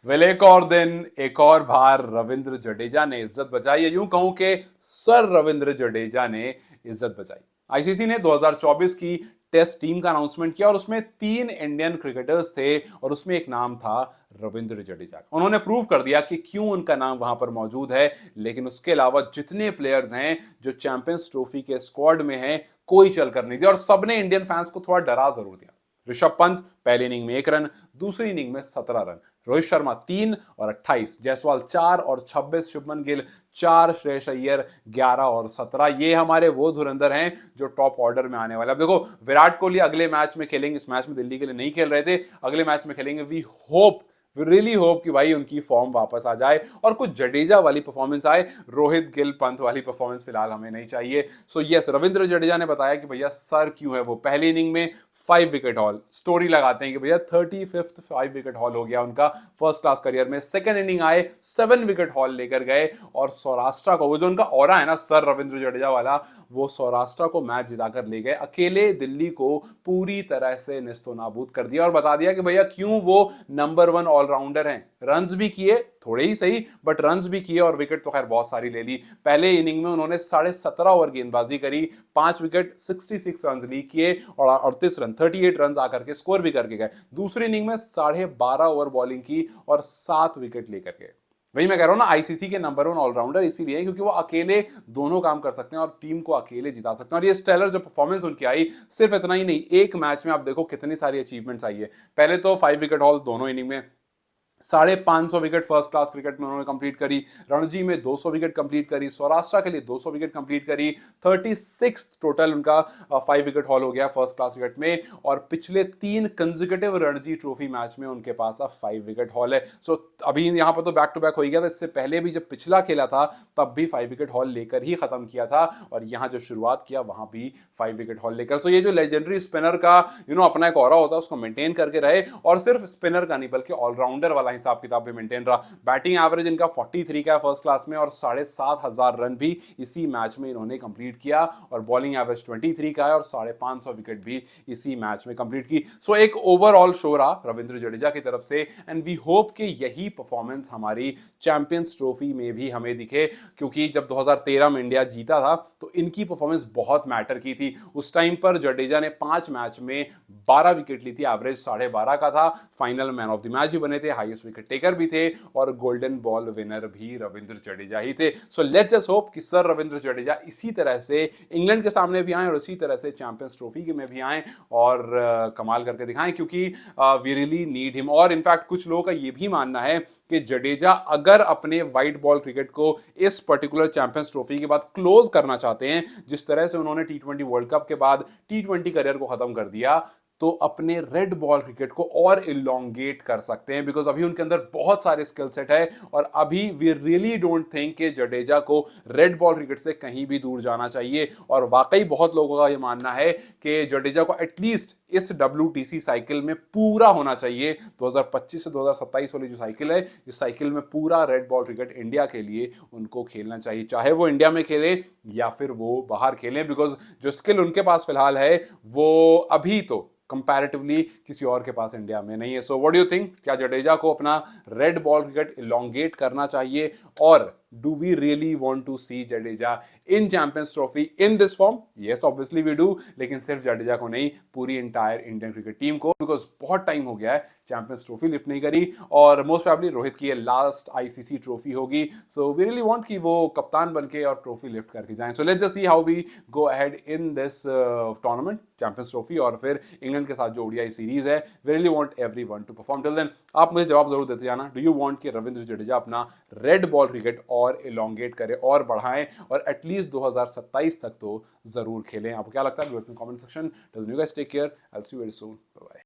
Well एक और दिन एक और बार रविंद्र जडेजा ने इज्जत बचाई, या यूं कहूं कि सर रविंद्र जडेजा ने इज्जत बचाई। आईसीसी ने 2024 की टेस्ट टीम का अनाउंसमेंट किया और उसमें 3 इंडियन क्रिकेटर्स थे और उसमें एक नाम था रविंद्र जडेजा। उन्होंने प्रूव कर दिया कि क्यों उनका नाम वहां पर मौजूद है, लेकिन उसके अलावा जितने प्लेयर्स हैं जो चैंपियंस ट्रॉफी के स्क्वाड में हैं, कोई चलकर नहीं दिया और सबने इंडियन फैंस को थोड़ा डरा जरूर दिया। ऋषभ पंत पहली इनिंग में 1 रन, दूसरी इनिंग में 17 रन, रोहित शर्मा 3 और 28, जायसवाल 4 और 26, शुभमन गिल 4, श्रेयस अय्यर 11 और 17। ये हमारे वो धुरंधर हैं जो टॉप ऑर्डर में आने वाले। अब देखो, विराट कोहली अगले मैच में खेलेंगे, इस मैच में दिल्ली के लिए नहीं खेल रहे थे, अगले मैच में खेलेंगे। वी रियली होप कि भाई उनकी फॉर्म वापस आ जाए और कुछ जडेजा वाली परफॉर्मेंस आए। रोहित गिल पंत वाली परफॉर्मेंस फिलहाल हमें नहीं चाहिए। सो यस, रविंद्र जडेजा ने बताया कि भैया सर क्यों है वो। पहली इनिंग में 5 विकेट हॉल, स्टोरी लगाते हैं कि भैया 35th 5 विकेट हॉल हो गया उनका फर्स्ट क्लास करियर में। सेकंड इनिंग आए, 7 विकेट हॉल लेकर गए और सौराष्ट्र को, वो जो उनका ऑरा है ना सर रविंद्र जडेजा वाला, वो सौराष्ट्र को मैच जिताकर ले गए। अकेले दिल्ली को पूरी तरह से निस्तो नाबूद कर दिया और बता दिया कि भैया क्यों वो नंबर 1 ऑलराउंडर हैं। रन्स भी किए, थोड़े ही सही, बट रन्स भी किए और विकेट तो खैर बहुत सारी ले ली। पहले इनिंग में उन्होंने 17.5 ओवर गेंदबाजी करी, 5 विकेट, 66 रन ली किए और 38 रन, 38 रन आकर के स्कोर भी करके गए। दूसरी इनिंग में 12.5 ओवर बॉलिंग की और 7 विकेट लेकर गए। वही मैं कह रहा हूं ना, आईसीसी के नंबर 1 ऑलराउंडर इसीलिए क्योंकि वो अकेले दोनों काम कर सकते हैं और टीम को अकेले जिता सकते हैं। और ये स्टेलर जो परफॉर्मेंस उनकी आई, सिर्फ इतना ही नहीं, एक मैच में आप देखो कितनी सारी अचीवमेंट्स आई है। पहले तो 5 विकेट हॉल दोनों इनिंग में, 550 विकेट फर्स्ट क्लास क्रिकेट में उन्होंने कंप्लीट करी, रणजी में 200 विकेट कंप्लीट करी, सौराष्ट्र के लिए 200 विकेट कंप्लीट करी, 36 टोटल उनका 5 विकेट हॉल हो गया फर्स्ट क्लास क्रिकेट में। और पिछले 3 कंसेक्यूटिव रणजी ट्रॉफी मैच में उनके पास अब 5 विकेट हॉल है। सो अभी यहां पर तो बैक टू बैक हो गया था, इससे पहले भी जब पिछला खेला था तब भी 5 विकेट हॉल लेकर ही खत्म किया था और यहां जो शुरुआत किया वहां भी 5 विकेट हॉल लेकर। सो ये जो लेजेंडरी स्पिनर का अपना एक ऑरा होता है उसको मेंटेन करके रहे, और सिर्फ स्पिनर का नहीं बल्कि ऑलराउंडर वाला हिसाब किताब भी मेंटेन रहा। बैटिंग एवरेज इनका 43 का है फर्स्ट क्लास में और 7,500 रन भी इसी मैच में इन्होंने कंप्लीट किया, और बॉलिंग एवरेज 23 का है और 550 विकेट भी इसी मैच में कंप्लीट की। सो एक ओवरऑल शो रहा रविंद्र जडेजा की तरफ से, एंड वी होप कि यही परफॉर्मेंस हमारी चैंपियंस ट्रॉफी में भी हमें दिखे, क्योंकि जब 2013 में इंडिया जीता था तो इनकी परफॉर्मेंस बहुत मैटर की थी। उस टाइम पर जडेजा ने 5 मैच में 12 विकेट ली थी, एवरेज 12.5 का था, final man of the match भी बने थे, हाईएस्ट विकेट टेकर भी थे और गोल्डन बॉल विनर भी रविंद्र जडेजा ही थे। सो लेट्स जस्ट होप कि सर रविंद्र जडेजा इसी तरह से इंग्लैंड के सामने भी आए और इसी तरह से चैंपियंस ट्रॉफी में भी आए और कमाल करके दिखाएं, क्योंकि वी रियली नीड हिम। और इनफैक्ट कुछ लोगों का यह भी मानना है कि जडेजा अगर अपने व्हाइट बॉल क्रिकेट को इस पर्टिकुलर चैंपियंस ट्रॉफी के बाद क्लोज करना चाहते हैं, जिस तरह से उन्होंने T20 वर्ल्ड कप के बाद T20 करियर को खत्म कर दिया, तो अपने रेड बॉल क्रिकेट को और इलोंगेट कर सकते हैं, बिकॉज अभी उनके अंदर बहुत सारे स्किल सेट है और अभी वी रियली डोंट थिंक कि जडेजा को रेड बॉल क्रिकेट से कहीं भी दूर जाना चाहिए। और वाकई बहुत लोगों का यह मानना है कि जडेजा को एटलीस्ट इस WTC साइकिल में पूरा होना चाहिए। 2025 से 2027 वाली जो साइकिल है, इस साइकिल में पूरा रेड बॉल क्रिकेट इंडिया के लिए उनको खेलना चाहिए, चाहे वो इंडिया में खेले या फिर वो बाहर खेलें, बिकॉज जो स्किल उनके पास फिलहाल है वो अभी तो कंपैरेटिवली किसी और के पास इंडिया में नहीं है। So what do you think, क्या जडेजा को अपना रेड बॉल क्रिकेट इलोंगेट करना चाहिए, और do we really want to see Jadeja in champions trophy in this form? Yes obviously we do, लेकिन सिर्फ जडेजा को नहीं, पूरी इंटायर इंडियन क्रिकेट टीम को, बिकॉज बहुत टाइम हो गया है चैंपियंस ट्रॉफी लिफ्ट नहीं करी और मोस्ट प्रोबेबली रोहित की ये लास्ट आईसीसी ट्रॉफी होगी। सो वी रियली वांट कि वो कप्तान बनके और ट्रॉफी लिफ्ट करके जाएं। So let's just see how we go ahead in this tournament champions trophy और फिर इंग्लैंड के साथ जो ओडीआई सीरीज है। We really want everyone to perform. Till then आप मुझे जवाब जरूर देते जाना, डू यू वांट कि रविंद्र जडेजा अपना रेड बॉल क्रिकेट और इलोंगेट करे और बढ़ाएं और एटलीस्ट 2027 तक तो जरूर खेलें? आपको क्या लगता है? Comment section. Till then you guys take care, I will see you very soon, bye bye.